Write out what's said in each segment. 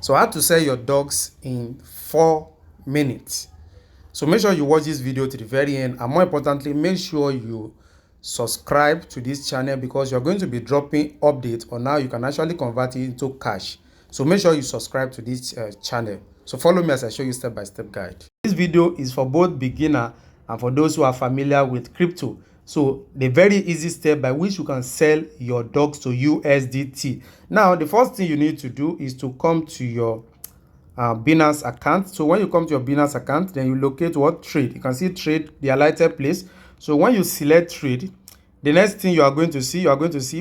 So how to sell your dogs in 4 minutes. So make sure you watch this video to the very end, and more importantly, make sure you subscribe to this channel, because you're going to be dropping updates on how you can actually convert it into cash. So make sure you subscribe to this channel. So follow me as I show you step-by-step guide. This video is for both beginner and for those who are familiar with crypto. So the very easy step by which you can sell your dogs to USDT. Now, the first thing you need to do is to come to your Binance account. So when you come to your Binance account, then you locate what? Trade. You can see trade, the highlighted place. So when you select trade, the next thing you are going to see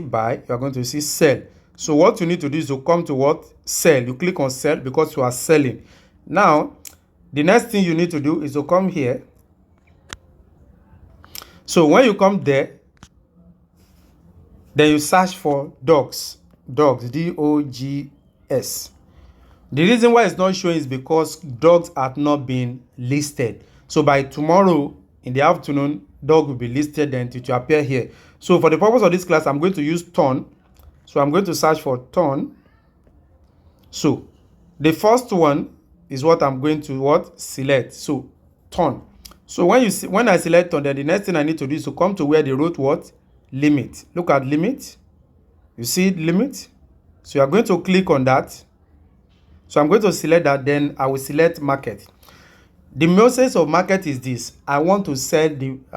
buy, you are going to see sell. So what you need to do is to come to what? Sell. You click on sell because you are selling. Now, the next thing you need to do is to come here. So when you come there, then you search for dogs, DOGS. The reason why it's not showing is because dogs have not been listed. So by tomorrow in the afternoon, dog will be listed and it will appear here. So for the purpose of this class, I'm going to use ton. So I'm going to search for ton. So the first one is what I'm going to select. So ton. So when I select ton, then the next thing I need to do is to come to where they wrote limit. Look at limit. You see limit. So you are going to click on that. So I'm going to select that, then I will select market. The message of market is this: I want to sell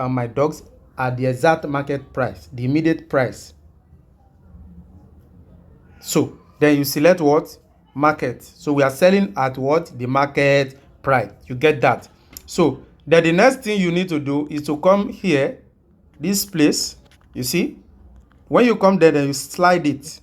my dogs at the exact market price, the immediate price. So then you select what? Market. So we are selling at what? The market price. You get that? So then the next thing you need to do is to come here, this place, you see? When you come there, then you slide it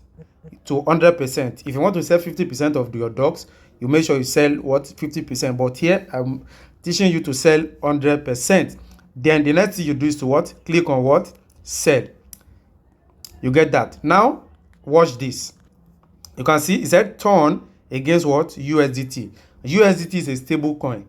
to 100%. If you want to sell 50% of your dogs, you make sure you sell 50%. But here I'm teaching you to sell 100%. Then the next thing you do is to click on sell. You get that? Now watch this. You can see it said turn against USDT. USDT is a stable coin.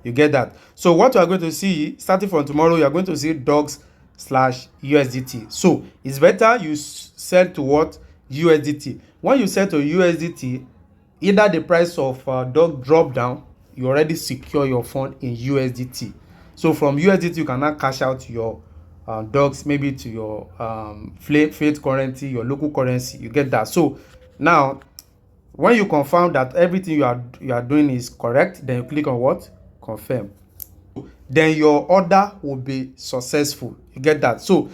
You get that? So what you are going to see starting from tomorrow, you are going to see dogs/USDT. So it's better you sell to USDT. When you sell to USDT, either the price of dog drop down, you already secure your fund in USDT. So from USDT, you can now cash out your dogs, maybe to your faith currency, your local currency. You get that? So now, when you confirm that everything you are doing is correct, then you click on confirm. Then your order will be successful. You get that? So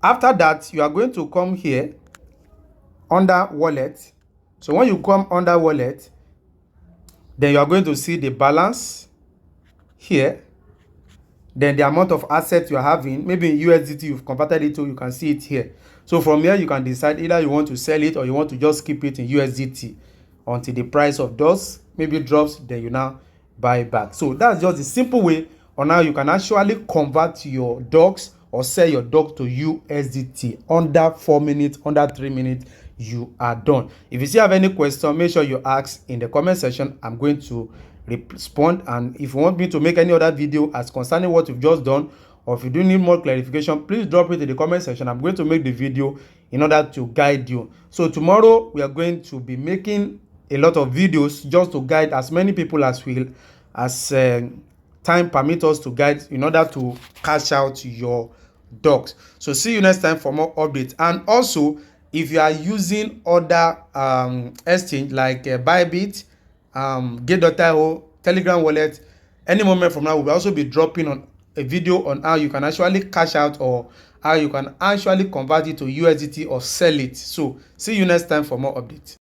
after that, you are going to come here under wallet. So when you come under wallet, then you are going to see the balance here. Then the amount of assets you are having, maybe in USDT you've converted it to, you can see it here. So from here you can decide either you want to sell it or you want to just keep it in USDT until the price of those maybe drops, then you now buy back. So that's just the simple way on how you can actually convert your dogs or sell your dog to USDT under 4 minutes, under 3 minutes. You are done. If you still have any question, make sure you ask in the comment section. I'm going to respond. And if you want me to make any other video as concerning what you've just done, or if you do need more clarification, please drop it in the comment section. I'm going to make the video in order to guide you. So tomorrow we are going to be making a lot of videos just to guide as many people as time permits us to guide in order to cash out your dogs. So see you next time for more updates. And also, if you are using other exchange like Bybit, Get.io, Telegram wallet, any moment from now we'll also be dropping on a video on how you can actually cash out or how you can actually convert it to USDT or sell it. So see you next time for more updates.